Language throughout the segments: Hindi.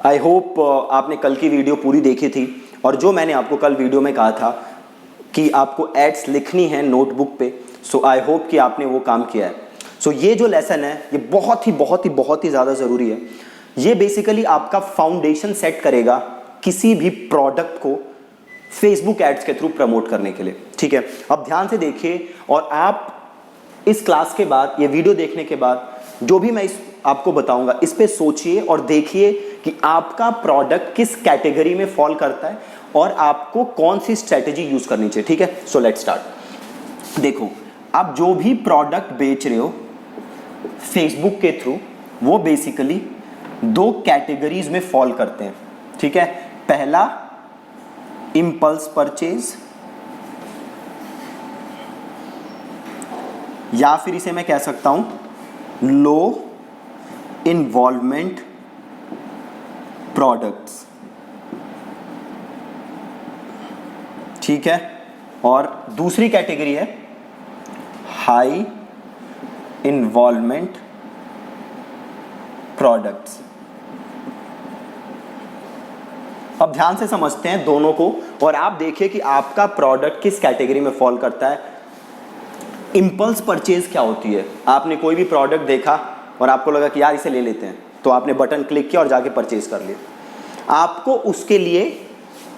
आई होप आपने कल की वीडियो पूरी देखी थी, और जो मैंने आपको कल वीडियो में कहा था कि आपको एड्स लिखनी है नोटबुक पे, सो आई होप कि आपने वो काम किया है। सो ये जो लेसन है ये बहुत ही ज़्यादा ज़रूरी है। ये बेसिकली आपका फाउंडेशन सेट करेगा किसी भी प्रोडक्ट को फेसबुक एड्स के थ्रू प्रमोट करने के लिए। ठीक है, अब ध्यान से देखिए, और आप इस क्लास के बाद, ये वीडियो देखने के बाद, जो भी मैं आपको बताऊंगा इस पे सोचिए और देखिए कि आपका प्रोडक्ट किस कैटेगरी में फॉल करता है और आपको कौन सी स्ट्रेटेजी यूज करनी चाहिए। ठीक है, सो लेट्स स्टार्ट। देखो, आप जो भी प्रोडक्ट बेच रहे हो फेसबुक के थ्रू, वो बेसिकली दो कैटेगरीज में फॉल करते हैं। ठीक है, पहला इंपल्स परचेज, या फिर इसे मैं कह सकता हूं लो इन्वॉल्वमेंट प्रोडक्ट्स। ठीक है, और दूसरी कैटेगरी है हाई इन्वॉल्वमेंट प्रोडक्ट्स। अब ध्यान से समझते हैं दोनों को, और आप देखिए कि आपका प्रोडक्ट किस कैटेगरी में फॉल करता है। इंपल्स परचेज क्या होती है? आपने कोई भी प्रोडक्ट देखा और आपको लगा कि यार इसे ले लेते हैं, तो आपने बटन क्लिक किया और जाके परचेज कर लिया। आपको उसके लिए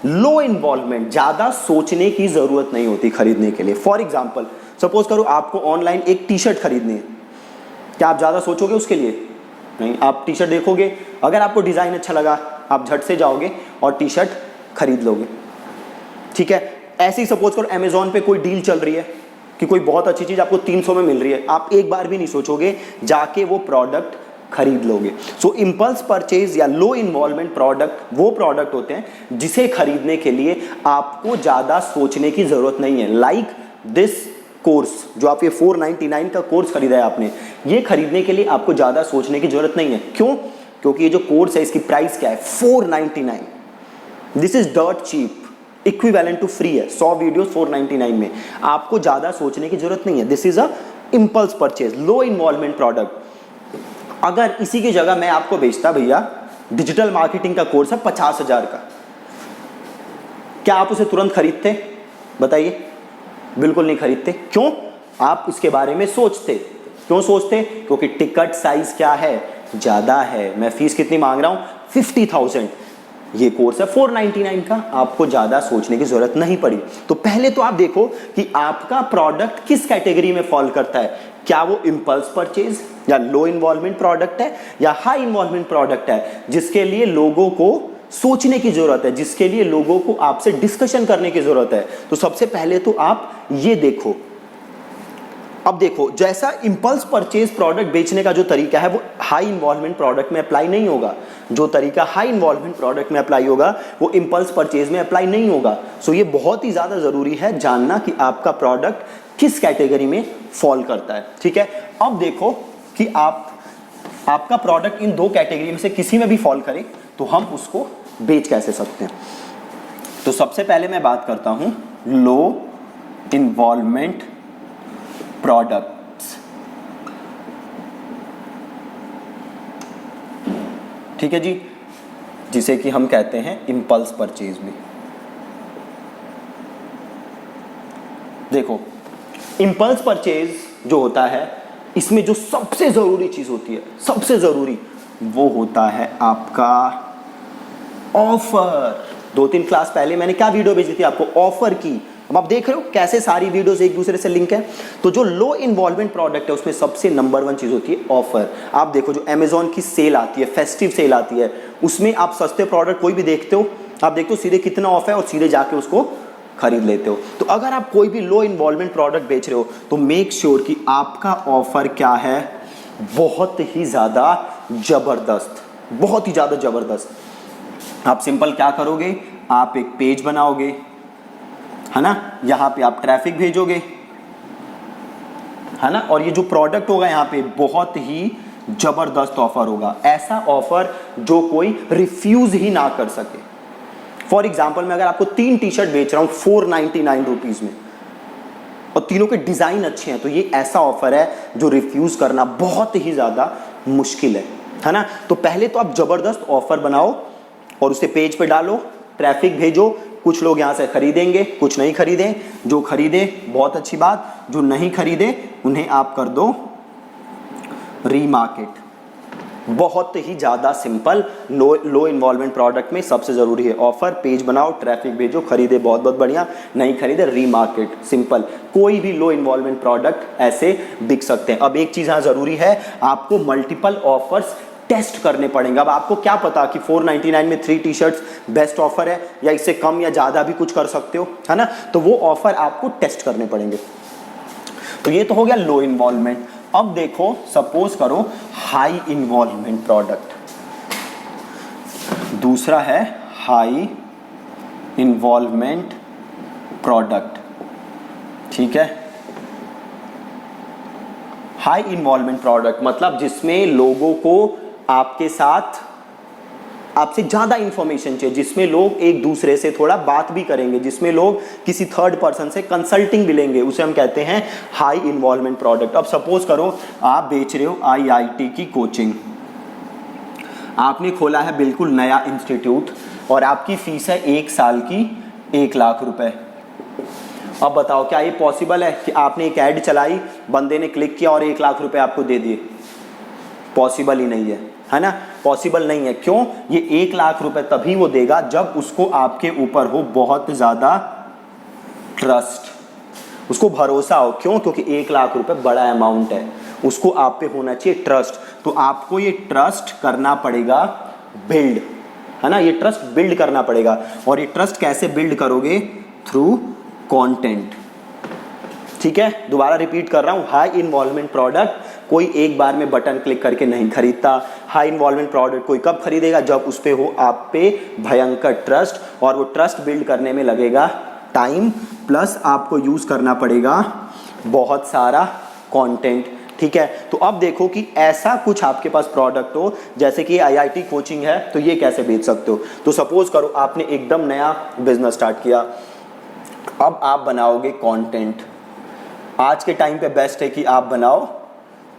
लो इन्वॉल्वमेंट, ज़्यादा सोचने की ज़रूरत नहीं होती खरीदने के लिए। फॉर एग्जाम्पल, सपोज करो आपको ऑनलाइन एक टी शर्ट खरीदनी है, क्या आप ज़्यादा सोचोगे उसके लिए? नहीं, आप टी शर्ट देखोगे, अगर आपको डिज़ाइन अच्छा लगा आप झट से जाओगे और टी शर्ट खरीद लोगे। ठीक है, ऐसे ही सपोज करो अमेजोन पे कोई डील चल रही है कि कोई बहुत अच्छी चीज़ आपको 300 में मिल रही है, आप एक बार भी नहीं सोचोगे, जाके वो प्रोडक्ट खरीद लोगे। सो इम्पल्स परचेज या लो इन्वॉल्वमेंट प्रोडक्ट वो प्रोडक्ट होते हैं जिसे खरीदने के लिए आपको ज़्यादा सोचने की ज़रूरत नहीं है। लाइक दिस कोर्स, जो आप ये 499 का कोर्स खरीदा है आपने, ये खरीदने के लिए आपको ज़्यादा सोचने की ज़रूरत नहीं है। क्यों? क्योंकि ये जो कोर्स है इसकी प्राइस क्या है? 499। This is dirt cheap, equivalent to free है। 100 वीडियोस 499 में, आपको ज़्यादा सोचने की ज़रूरत नहीं है। This is a impulse purchase, low involvement product. अगर इसी की जगह मैं आपको बेचता, भैया डिजिटल मार्केटिंग का कोर्स है 50,000 का, क्या आप उसे तुरंत खरीदते? बताइए। बिल्कुल नहीं खरीदते। क्यों? आप इसके बारे में सोचते। क्यों सोचते? क्योंकि टिकट साइज क्या है? ज़्यादा है। मैं फीस कितनी मांग रहा हूँ? 50,000। ये कोर्स है 499 का, आपको ज़्यादा सोचने की ज़रूरत नहीं पड़ी। तो पहले तो आप देखो कि आपका प्रोडक्ट किस कैटेगरी में फॉल करता है। क्या वो इम्पल्स परचेज या लो इन्वॉल्वमेंट प्रोडक्ट है, या हाई इन्वॉल्वमेंट प्रोडक्ट है जिसके लिए लोगों को सोचने की जरूरत है, जिसके लिए लोगों को आपसे डिस्कशन करने की जरूरत है। तो सबसे पहले तो आप ये देखो। अब देखो, जैसा इंपल्स परचेज प्रोडक्ट बेचने का जो तरीका है वो हाई इन्वॉल्वमेंट प्रोडक्ट में अप्लाई नहीं होगा। जो तरीका हाई इन्वॉल्वमेंट प्रोडक्ट में अप्लाई होगा वो इंपल्स परचेज में अप्लाई नहीं होगा। सो ये बहुत ही ज़्यादा ज़रूरी है जानना कि आपका प्रोडक्ट किस कैटेगरी में फॉल करता है। ठीक है, अब देखो कि आपका प्रोडक्ट इन दो कैटेगरी में से किसी में भी फॉल करे तो हम उसको बेच कैसे सकते हैं। तो सबसे पहले मैं बात करता हूं लो इन्वॉल्वमेंट प्रोडक्ट्स। ठीक है जी, जिसे कि हम कहते हैं इंपल्स परचेज भी। देखो, इंपल्स परचेज जो होता है इसमें जो सबसे जरूरी चीज होती है, सबसे जरूरी, वो होता है आपका ऑफर। 2-3 क्लास पहले मैंने क्या वीडियो भेजी थी आपको? ऑफर की। अब आप देख रहे हो कैसे सारी वीडियोस एक दूसरे से लिंक है। तो जो लो इन्वॉल्वमेंट प्रोडक्ट है उसमें सबसे नंबर 1 चीज होती है ऑफर। आप देखो, जो अमेजोन की सेल आती है, फेस्टिव सेल आती है, उसमें आप सस्ते प्रोडक्ट कोई भी देखते हो, आप देखते हो सीधे कितना ऑफ है और सीधे जाके उसको खरीद लेते हो। तो अगर आप कोई भी लो इन्वॉल्वमेंट प्रोडक्ट बेच रहे हो तो मेक श्योर कि आपका ऑफर क्या है? बहुत ही ज्यादा जबरदस्त, बहुत ही ज्यादा जबरदस्त। आप सिंपल क्या करोगे? आप एक पेज बनाओगे, है ना, यहां पे आप ट्रैफिक भेजोगे, है ना, और ये जो प्रोडक्ट होगा यहाँ पे बहुत ही जबरदस्त ऑफर होगा। ऐसा ऑफर जो कोई रिफ्यूज ही ना कर सके। फॉर एग्जाम्पल, मैं अगर आपको 3 टी शर्ट बेच रहा हूं 499 रुपीज में और तीनों के डिजाइन अच्छे हैं, तो ये ऐसा ऑफर है जो रिफ्यूज करना बहुत ही ज्यादा मुश्किल है ना। तो पहले तो आप जबरदस्त ऑफर बनाओ और उसे पेज पे डालो, ट्रैफिक भेजो, कुछ लोग यहाँ से खरीदेंगे, कुछ नहीं खरीदें, जो खरीदे बहुत अच्छी बात, जो नहीं खरीदे उन्हें आप कर दो रीमार्केट। बहुत ही ज़्यादा सिंपल, लो इन्वॉल्वमेंट प्रोडक्ट में सबसे ज़रूरी है ऑफर, पेज बनाओ, ट्रैफिक भेजो, खरीदे बहुत बहुत बढ़िया, नहीं खरीदे रीमार्केट, सिंपल। कोई भी लो इन्वॉल्वमेंट प्रोडक्ट ऐसे बिक सकते हैं। अब एक चीज़ यहाँ ज़रूरी है, आपको मल्टीपल ऑफर्स टेस्ट करने पड़ेंगे। अब आपको क्या पता कि 499 में 3 टी शर्ट्स बेस्ट ऑफर है, या इससे कम या ज़्यादा भी कुछ कर सकते हो, है ना। तो वो ऑफर आपको टेस्ट करने पड़ेंगे। तो ये तो हो गया लो इन्वॉल्वमेंट। अब देखो, सपोज करो हाई इन्वॉल्वमेंट प्रोडक्ट, दूसरा है हाई इन्वॉल्वमेंट प्रोडक्ट, ठीक है। हाई इन्वॉल्वमेंट प्रोडक्ट मतलब जिसमें लोगों को आपके साथ, आपसे ज़्यादा इंफॉर्मेशन चाहिए, जिसमें लोग एक दूसरे से थोड़ा बात भी करेंगे, जिसमें लोग किसी थर्ड पर्सन से कंसल्टिंग भी लेंगे, उसे हम कहते हैं हाई इन्वॉल्वमेंट प्रोडक्ट। अब सपोज करो आप बेच रहे हो IIT की कोचिंग, आपने खोला है बिल्कुल नया इंस्टीट्यूट और आपकी फीस है 1 साल की 1 लाख रुपए। अब बताओ क्या ये पॉसिबल है कि आपने एक ऐड चलाई, बंदे ने क्लिक किया और 1 लाख रुपए आपको दे दिए? पॉसिबल ही नहीं है ना, पॉसिबल नहीं है। क्यों? ये 1 लाख रुपए तभी वो देगा जब उसको आपके ऊपर हो बहुत ज़्यादा ट्रस्ट, उसको भरोसा हो। क्यों? क्योंकि 1 लाख रुपए बड़ा अमाउंट है, उसको आप पे होना चाहिए ट्रस्ट। तो आपको ये ट्रस्ट करना पड़ेगा बिल्ड, है ना, ये ट्रस्ट बिल्ड करना पड़ेगा। और ये ट्रस्ट कैसे बिल्ड करोगे? थ्रू कंटेंट, ठीक है। दोबारा रिपीट कर रहा हूं, हाई इन्वॉल्वमेंट प्रोडक्ट कोई एक बार में बटन क्लिक करके नहीं खरीदता। हाई इन्वॉल्वमेंट प्रोडक्ट कोई कब खरीदेगा? जब उस पे हो आप पे भयंकर ट्रस्ट, और वो ट्रस्ट बिल्ड करने में लगेगा टाइम, प्लस आपको यूज करना पड़ेगा बहुत सारा कंटेंट, ठीक है। तो अब देखो कि ऐसा कुछ आपके पास प्रोडक्ट हो, जैसे कि IIT कोचिंग है, तो ये कैसे बेच सकते हो? तो सपोज करो आपने एकदम नया बिजनेस स्टार्ट किया, अब आप बनाओगे कंटेंट। आज के टाइम पे बेस्ट है कि आप बनाओ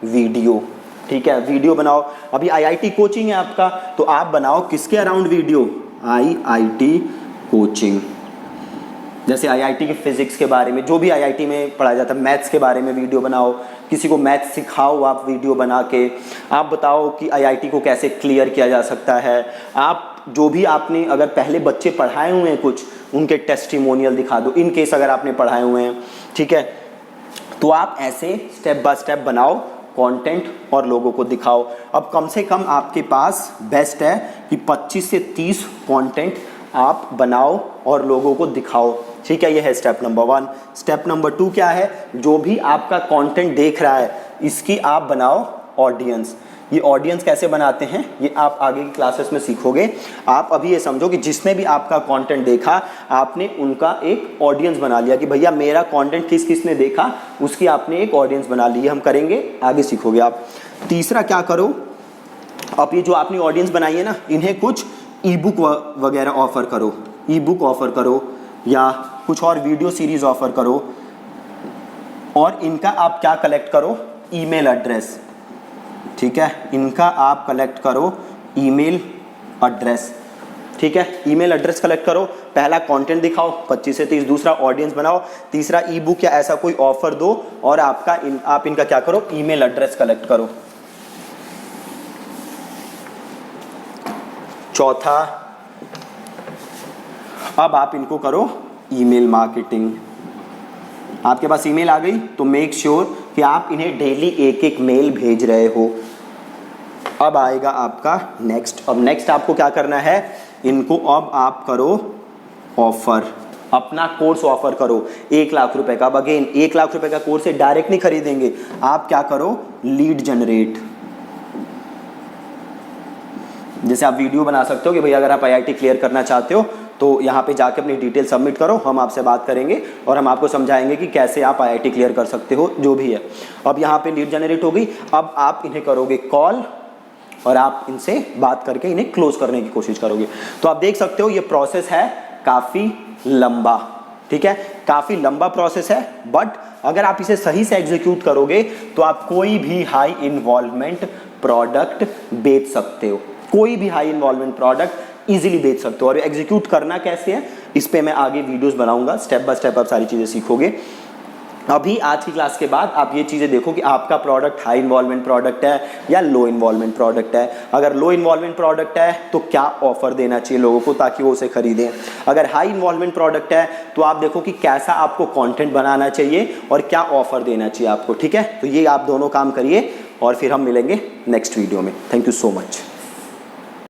वीडियो, ठीक है, वीडियो बनाओ। अभी IIT कोचिंग है आपका, तो आप बनाओ किसके अराउंड वीडियो? IIT coaching. जैसे IIT के फिजिक्स के बारे में, जो भी IIT में पढ़ाया जाता है, मैथ्स के बारे में वीडियो बनाओ, किसी को मैथ्स सिखाओ आप वीडियो बना के। आप बताओ कि IIT को कैसे क्लियर किया जा सकता है। आप जो भी आपने अगर पहले बच्चे पढ़ाए हुए हैं कुछ, उनके टेस्टिमोनियल दिखा दो, इन केस अगर आपने पढ़ाए हुए हैं, ठीक है। तो आप ऐसे स्टेप बाय स्टेप बनाओ कंटेंट और लोगों को दिखाओ। अब कम से कम आपके पास बेस्ट है कि 25 से 30 कंटेंट आप बनाओ और लोगों को दिखाओ, ठीक है। ये है स्टेप नंबर 1। स्टेप नंबर 2 क्या है? जो भी आपका कंटेंट देख रहा है, इसकी आप बनाओ ऑडियंस। ये ऑडियंस कैसे बनाते हैं ये आप आगे की क्लासेस में सीखोगे। आप अभी ये समझो कि जिसने भी आपका कंटेंट देखा, आपने उनका एक ऑडियंस बना लिया कि भैया मेरा कंटेंट किस किस ने देखा, उसकी आपने एक ऑडियंस बना ली। हम करेंगे, आगे सीखोगे आप। तीसरा क्या करो, अब ये जो आपने ऑडियंस बनाई है ना, इन्हें कुछ ई बुक वगैरह ऑफर करो, ई बुक ऑफर करो या कुछ और वीडियो सीरीज ऑफर करो। और इनका आप क्या कलेक्ट करो? ईमेल एड्रेस, ठीक है। इनका आप कलेक्ट करो ईमेल एड्रेस, ठीक है। ईमेल एड्रेस कलेक्ट करो, पहला कंटेंट दिखाओ 25 से 30, दूसरा ऑडियंस बनाओ, तीसरा ई बुक या ऐसा कोई ऑफर दो, और आप इनका क्या करो? ईमेल एड्रेस कलेक्ट करो। चौथा, अब आप इनको करो ईमेल मार्केटिंग। आपके पास ईमेल आ गई तो मेक श्योर कि आप इन्हें डेली एक एक मेल भेज रहे हो। अब आएगा आपका नेक्स्ट। अब नेक्स्ट आपको क्या करना है? इनको अब आप करो ऑफर, अपना कोर्स ऑफर करो 1 लाख रुपए का। अब अगेन 1 लाख रुपए का कोर्स से डायरेक्ट नहीं खरीदेंगे, आप क्या करो? Lead generate. जैसे आप वीडियो बना सकते हो कि भैया अगर आप IIT क्लियर करना चाहते हो तो यहाँ पे जाके अपनी डिटेल सबमिट करो, हम आपसे बात करेंगे और हम आपको समझाएंगे कि कैसे आप IIT क्लियर कर सकते हो, जो भी है। अब यहाँ पे लीड जनरेट हो गई। अब आप इन्हें करोगे कॉल और आप इनसे बात करके इन्हें क्लोज करने की कोशिश करोगे। तो आप देख सकते हो ये प्रोसेस है काफ़ी लंबा, ठीक है, काफ़ी लंबा प्रोसेस है। बट अगर आप इसे सही से एग्जीक्यूट करोगे तो आप कोई भी हाई इन्वॉल्वमेंट प्रोडक्ट बेच सकते हो। कोई भी हाई इन्वॉल्वमेंट प्रोडक्ट इजीली बेच सकते हो। और एग्जीक्यूट करना कैसे है इस पे मैं आगे वीडियोस बनाऊंगा, स्टेप बाय स्टेप आप सारी चीज़ें सीखोगे। अभी आज की क्लास के बाद आप ये चीज़ें देखो कि आपका प्रोडक्ट हाई इन्वॉल्वमेंट प्रोडक्ट है या लो इन्वॉल्वमेंट प्रोडक्ट है। अगर लो इन्वॉल्वमेंट प्रोडक्ट है तो क्या ऑफर देना चाहिए लोगों को ताकि वो उसे खरीदें। अगर हाई इन्वॉल्वमेंट प्रोडक्ट है तो आप देखो कि कैसा आपको कंटेंट बनाना चाहिए और क्या ऑफर देना चाहिए आपको। ठीक है, तो ये आप दोनों काम करिए और फिर हम मिलेंगे नेक्स्ट वीडियो में। Thank you so much.